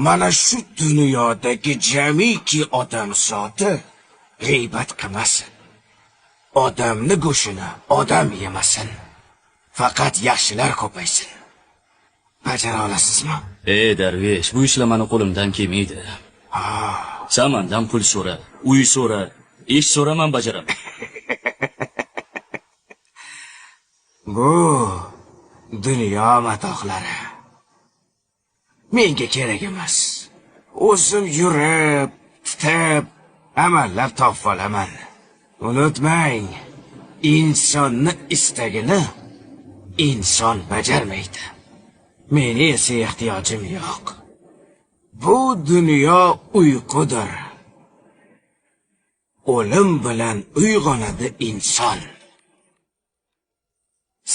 mana shu dunyodagi jamiki odam zoti g'iybat qilmasin. Odamni go'shini odam yemasin. Faqat yaxshilar ko'paysin. Bajara olasizmi? Darvesh, bu ishlar meni qo'limdan kelmaydi. Sen mendan pul so'ra, uy so'ra, ish so'ra, men bajaraman. Bu dunyo matohlari menga kerak emas. O'zim yurib, titib, amallab topib olaman. Unutmang, insonni istagini inson bajarmaydi. Meni esa ehtiyojim yo'q. Bu dunyo uyqudir. O'lim bilan uyg'onadi inson.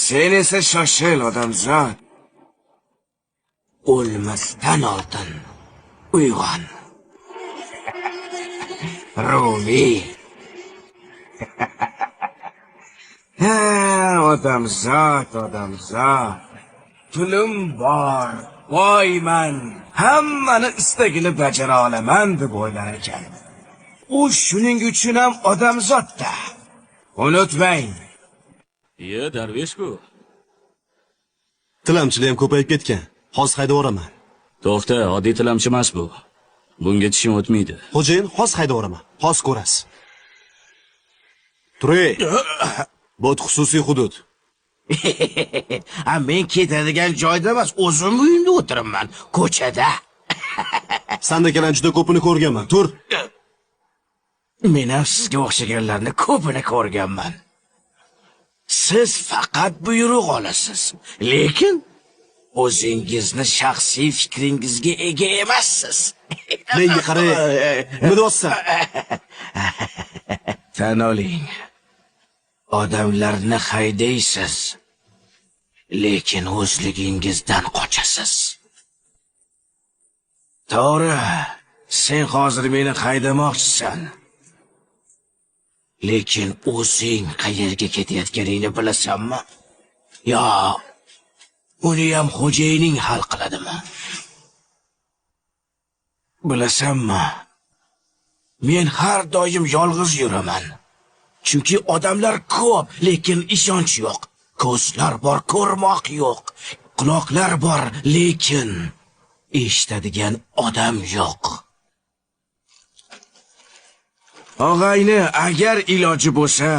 Sen esa shoshil odamzod. O'lmasdan oldin uyg'on. Rumi. Odamzod. Pulim bor, boyman, hammani istagini bajara olaman deb o'ylar ekan. U shuning uchun ham odamzodda. Unutmang. Darvesh-ku. Tilamchilar ham ko'payib ketgan. Hozir haydab yuboraman. To'xta, oddiy tilamchi emas bu. Bunga tishim o'tmaydi. Xo'jayin, hozir haydab yuboraman. Hozir ko'rasiz. Turay. Bu xususiy hudud. Men ketadigan joyda emas, o'zim uyimda o'tiribman, ko'chada. Sandakilarni juda ko'pini ko'rganman. Tur. Men ham sizga o'xshaganlarni ko'pini ko'rganman. Siz faqat buyruq olasiz, lekin o'zingizni shaxsiy fikringizga ega emassiz. Menga qarang. Nima deyapsan? Tan oling. Odamlarni haydaysiz, lekin o'zligingizdan qochasiz. To'g'ri, sen hozir meni haydamoqchisan. Lekin o'zing qayerga ketayotganingni bilasanmi? Yo, uni ham xo'jayining hal qiladimi? Bilasanmi? Men har doim yolg'iz yuraman. Chunki odamlar ko'p, lekin ishonch yo'q. Ko'zlar bor, ko'rmoq yo'q. Quloqlar bor, lekin eshitadigan odam yo'q. Og'ayni, agar iloji bo'lsa,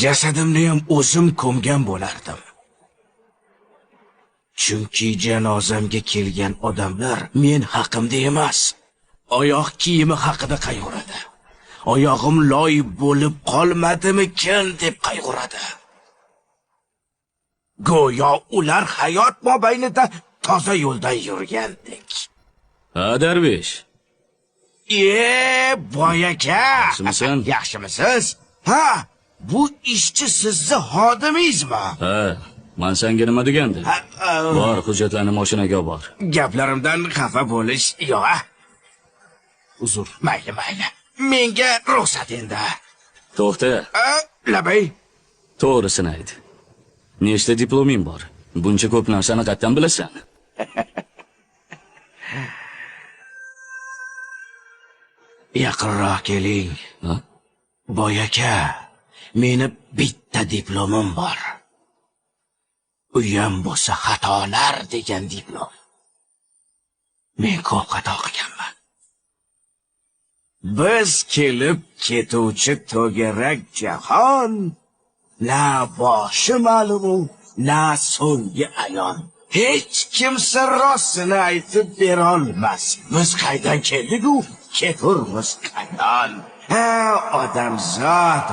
jasadimni ham o'zim ko'mgan bo'lardim. Chunki janozamga kelgan odamlar men haqimda emas, oyoq kiyimi haqida qayg'uradi. Oyog'im loy bo'lib qolmadimikin deb qayg'uradi. Go'yo ular hayot mobaynida toza yo'ldan yurgandek. Darvesh. Boy aka. Yaxshimisan? Yaxshimisiz? Ha, bu ishchi sizni xodimingizmi? Ha, men senga nima degandim? Bor, hujjatlarni mashinaga bor. Gaplarimdan xafa bo'lish yo'q. Uzr. Mayli. Menga ruxsat endi. To'xta. Labay. To'g'risini ayt. Nechta diploming bor? Buncha ko'p narsani qayerdan bilasan? Yaqinroq keling. Boy aka, meni bitta diplomim bor. Uyam bo'lsa xatolar degan diplom. Men ko'p xato qilganman. Biz kelib ketuvchi to'garak jahon, na boshi ma'lum, na so'nggi ayon. Hech kimsa rostini aytib bera olmas. Biz qaydan keldik-u, keturmiz qaydan. Odamzod.